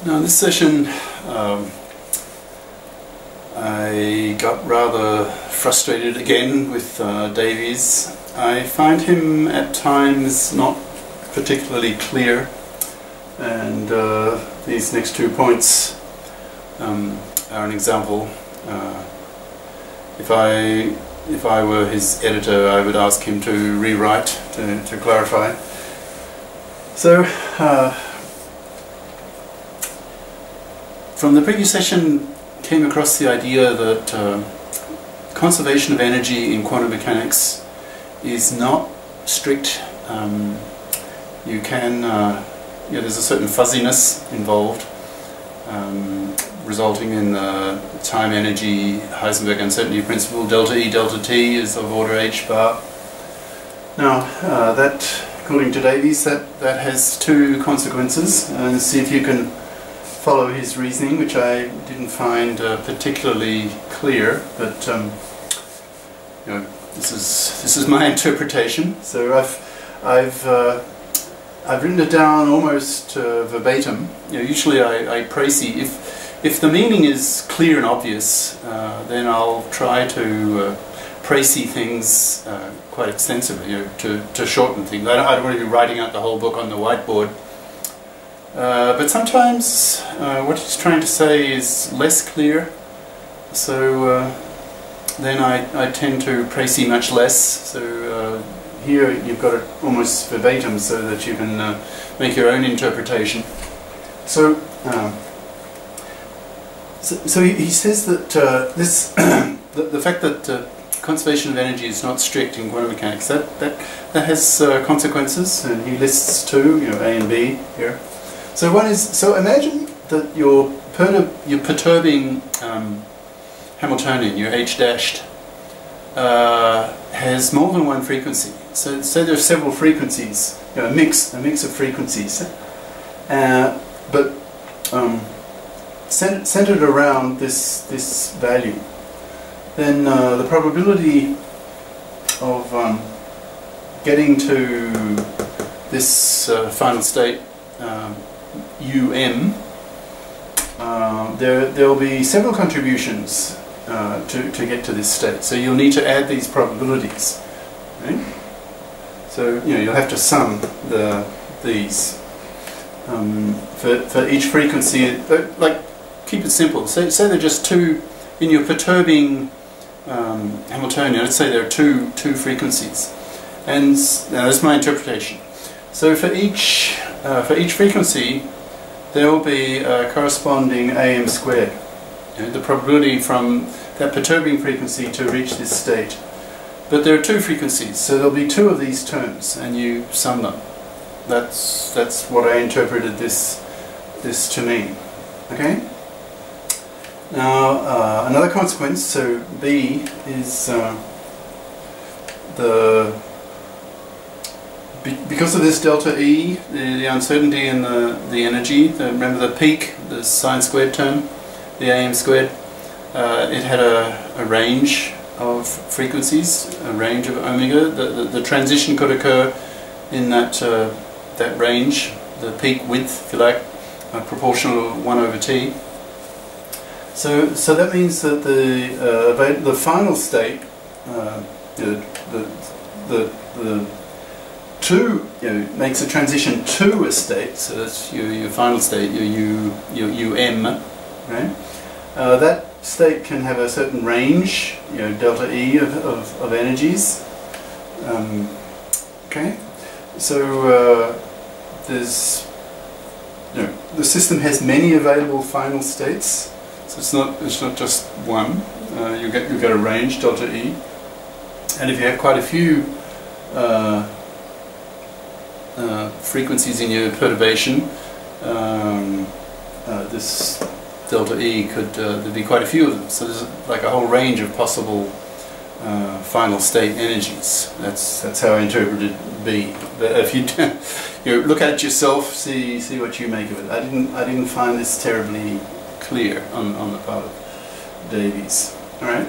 Now in this session I got rather frustrated again with Davies. I find him at times not particularly clear, and these next 2 points are an example. If I were his editor, I would ask him to rewrite to clarify. So from the previous session came across the idea that conservation of energy in quantum mechanics is not strict. You can, there's a certain fuzziness involved, resulting in the time-energy Heisenberg uncertainty principle. Delta E, delta T is of order h bar. Now, that, according to Davies, that has two consequences, and see if you can follow his reasoning, which I didn't find particularly clear, but this is my interpretation. So I've written it down almost verbatim. Usually I précis. If the meaning is clear and obvious, then I'll try to précis things quite extensively, to shorten things. I don't want to be writing out the whole book on the whiteboard. But sometimes what he's trying to say is less clear, so then I tend to précis much less. So here you've got it almost verbatim so that you can make your own interpretation. So he says that the fact that conservation of energy is not strict in quantum mechanics, that has consequences, and he lists two, A and B here. So one is, so imagine that you're perturbing Hamiltonian, your H dashed, has more than one frequency. So there are several frequencies, a mix of frequencies, but centered around this value. Then the probability of getting to this final state, there'll be several contributions to get to this state. So you'll need to add these probabilities, right? So you'll have to sum these for each frequency. Like, keep it simple. Say there are just two in your perturbing Hamiltonian. Let's say there are two frequencies, and now that's my interpretation. So for each frequency, there will be a corresponding AM squared, the probability from that perturbing frequency to reach this state. But there are two frequencies, so there'll be two of these terms, and you sum them. That's what I interpreted this to mean. Okay. Now another consequence. So B is because of this delta E, the uncertainty in the energy, remember the peak, the sine squared term, the AM squared, it had a range of frequencies, a range of omega. The transition could occur in that range, the peak width, if you like, proportional to 1 over t. So that means that the final state, the two, makes a transition to a state, so that's your final state, your UM, right? That state can have a certain range, delta E of energies. Okay, so there's, the system has many available final states, so it's not just one. You get a range, delta E, and if you have quite a few frequencies in your perturbation, this delta E there'd be quite a few of them. So there's like a whole range of possible final state energies. That's how I interpreted B. But if you look at it yourself, see what you make of it. I didn't find this terribly clear on the part of Davies. All right.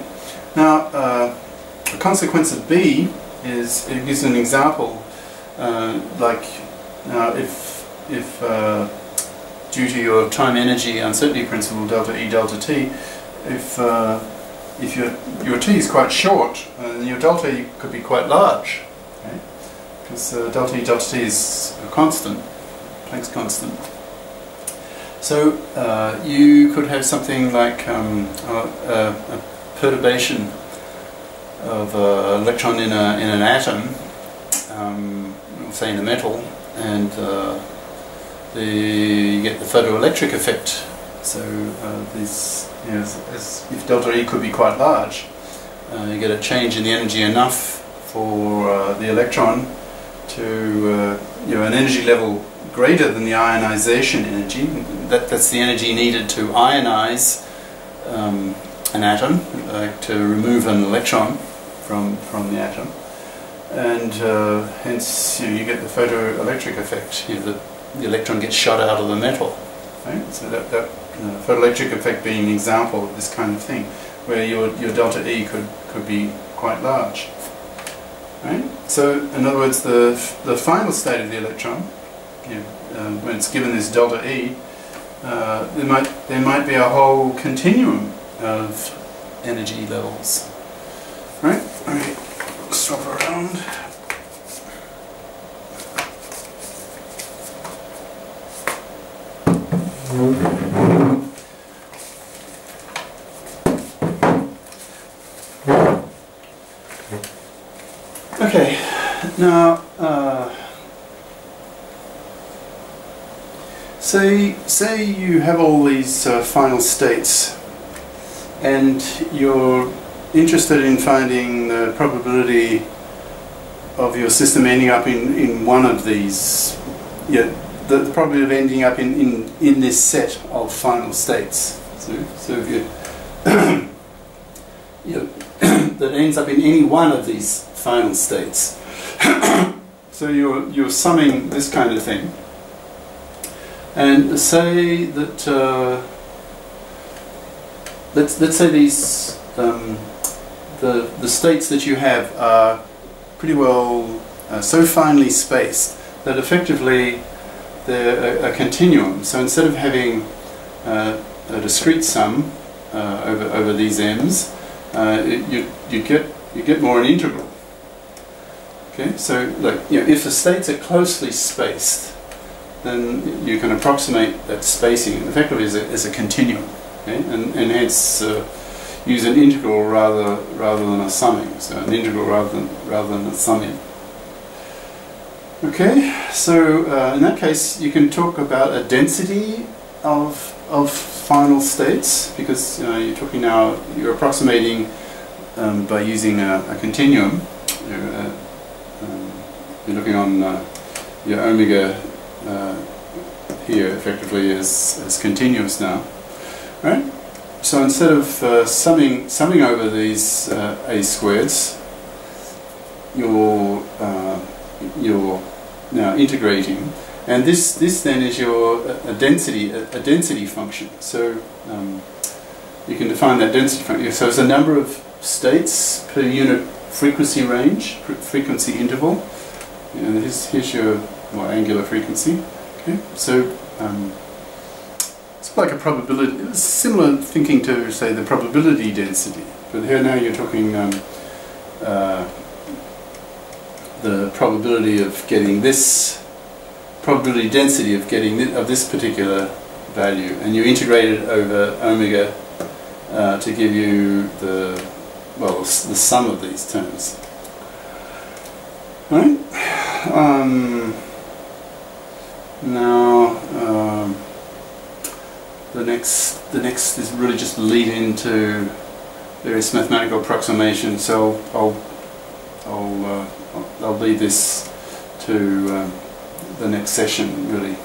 Now the consequence of B is, it gives an example. Like if due to your time energy uncertainty principle, delta E, delta T, if your T is quite short, your delta E could be quite large, okay? Because delta E, delta T is a constant, Planck's constant. So you could have something like a perturbation of an electron in an atom, say in a metal, and you get the photoelectric effect. So these, if delta E could be quite large, you get a change in the energy enough for the electron to an energy level greater than the ionization energy. That's the energy needed to ionize an atom, like to remove an electron from the atom, and hence you get the photoelectric effect. The electron gets shot out of the metal. Right? So that photoelectric effect being an example of this kind of thing, where your delta E could be quite large. Right? So in other words, the final state of the electron, when it's given this delta E, there might be a whole continuum of energy levels. Right? Okay, swap around. Okay, now say you have all these final states, and you're interested in finding the probability of your system ending up in one of these, the probability of ending up in this set of final states. So if you that ends up in any one of these final states. So you're summing this kind of thing, and say that let's say these the states that you have are pretty well so finely spaced that effectively they're a continuum. So instead of having a discrete sum over these m's, you get more an integral. Okay, so like if the states are closely spaced, then you can approximate that spacing effectively as a continuum, okay? and hence use an integral rather than a summing. So an integral rather than a summing. Okay, so in that case you can talk about a density of final states, because you're approximating by using a continuum. You're looking on your omega here effectively as continuous now, right? So instead of summing over these a squareds, you're now integrating, and this then is your a density function. So you can define that density function. So it's a number of states per unit frequency range, frequency interval, and here's your angular frequency. Okay, so it's like a probability. It's similar thinking to, say, the probability density, but here now you're talking the probability of getting this probability density of getting of this particular value, and you integrate it over omega to give you the sum of these terms. Right? Now the next is really just lead into various mathematical approximations. So I'll leave this to the next session, really.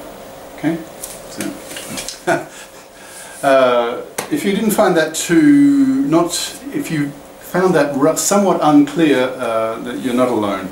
Okay. So if you didn't find that if you found that somewhat unclear, that you're not alone.